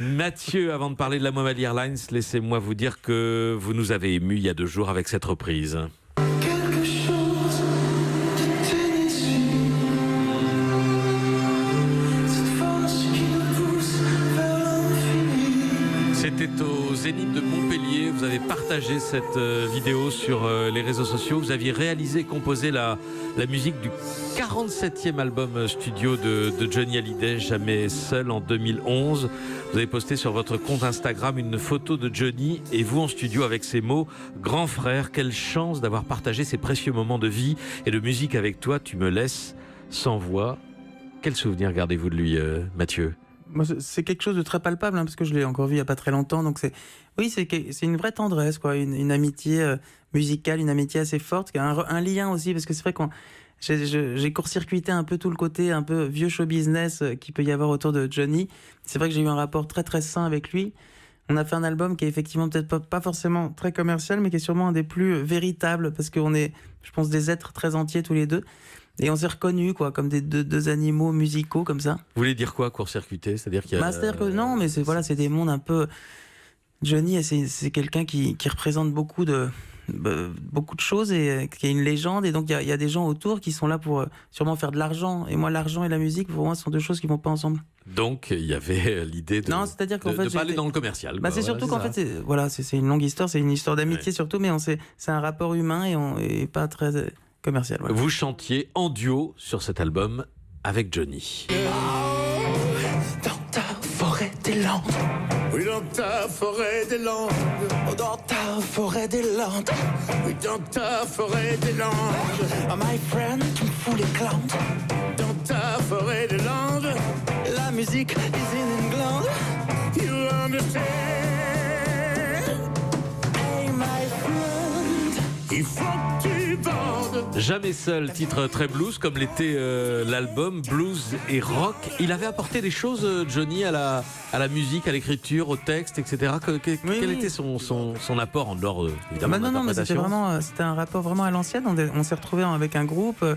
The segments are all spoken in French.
Mathieu, avant de parler de la Mobile Airlines, laissez-moi vous dire que vous nous avez émus il y a 2 jours avec cette reprise. Quelque chose de Tennessee, cette force qui nous pousse vers l'infini. C'était au Zénith de Montpellier. Vous avez partagé cette vidéo sur les réseaux sociaux. Vous aviez réalisé et composé la musique du 47e album studio de Johnny Hallyday, Jamais seul, en 2011. Vous avez posté sur votre compte Instagram une photo de Johnny et vous en studio avec ces mots: grand frère, quelle chance d'avoir partagé ces précieux moments de vie et de musique avec toi. Tu me laisses sans voix. Quel souvenir gardez-vous de lui, Mathieu? Moi, c'est quelque chose de très palpable, parce que je l'ai encore vu il n'y a pas très longtemps. Donc c'est une vraie tendresse, quoi, une amitié musicale, une amitié assez forte, un lien aussi, parce que c'est vrai que j'ai court-circuité un peu tout le côté un peu vieux show business qu'il peut y avoir autour de Johnny. C'est vrai que j'ai eu un rapport très très sain avec lui. On a fait un album qui est effectivement peut-être pas forcément très commercial, mais qui est sûrement un des plus véritables, parce qu'on est, je pense, des êtres très entiers tous les deux. Et on s'est reconnus, quoi, comme deux animaux musicaux, comme ça. Vous voulez dire quoi, court-circuiter? C'est-à-dire qu'il y a... C'est-à-dire que non, mais c'est des mondes un peu... Johnny, c'est quelqu'un qui représente beaucoup de choses et qui est une légende. Et donc, il y a des gens autour qui sont là pour sûrement faire de l'argent. Et moi, l'argent et la musique, pour moi, ce sont deux choses qui ne vont pas ensemble. Donc, il y avait l'idée de, non, c'est-à-dire qu'en fait, de pas aller dans le commercial. C'est surtout qu'en fait, c'est une longue histoire, c'est une histoire d'amitié surtout, mais c'est un rapport humain et pas très commercial. Voilà. Vous chantiez en duo sur cet album avec Johnny. Dans ta forêt des Landes, oui, dans ta forêt des Landes, oh, dans ta forêt des Landes, oui, dans ta forêt des Landes, oh, my friend, tu me fous les clandes. Dans ta forêt des Landes, la musique is in England, you understand. Hey, my friend, il faut que tu bandes. Jamais seul, titre très blues, comme l'était l'album, blues et rock. Il avait apporté des choses, Johnny, à la musique, à l'écriture, au texte, etc. Quel était son apport en dehors, évidemment, de non, mais l'interprétation? c'était un rapport vraiment à l'ancienne. On s'est retrouvés avec un groupe que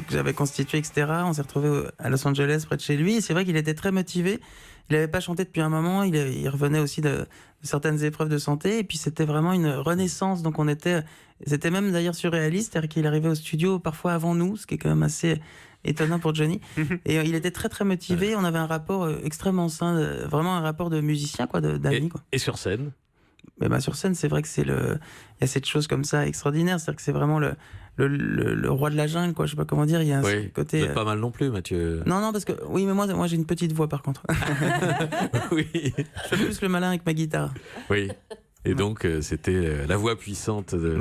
j'avais constitué, etc. On s'est retrouvés à Los Angeles, près de chez lui. Et c'est vrai qu'il était très motivé. Il n'avait pas chanté depuis un moment. Il revenait aussi de certaines épreuves de santé. Et puis c'était vraiment une renaissance. Donc c'était même d'ailleurs surréaliste, c'est-à-dire qu'il arrivait au studio parfois avant nous, ce qui est quand même assez étonnant pour Johnny. Et il était très très motivé. On avait un rapport extrêmement sain, vraiment un rapport de musicien, quoi, d'amis, quoi. Et sur scène? Mais sur scène, c'est vrai que il y a cette chose comme ça extraordinaire, c'est-à-dire que c'est vraiment le roi de la jungle, quoi. Je sais pas comment dire. Il y a un côté. Vous êtes pas mal non plus, Mathieu. Non, parce que oui, mais moi j'ai une petite voix par contre. Oui. Je fais plus le malin avec ma guitare. Oui. Et donc, c'était la voix puissante de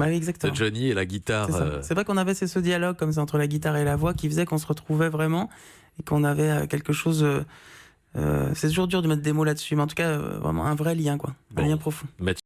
Johnny et la guitare. C'est vrai qu'on avait ce dialogue comme ça entre la guitare et la voix qui faisait qu'on se retrouvait vraiment et qu'on avait quelque chose. C'est toujours dur de mettre des mots là-dessus, mais en tout cas, vraiment un vrai lien, quoi. Un lien profond.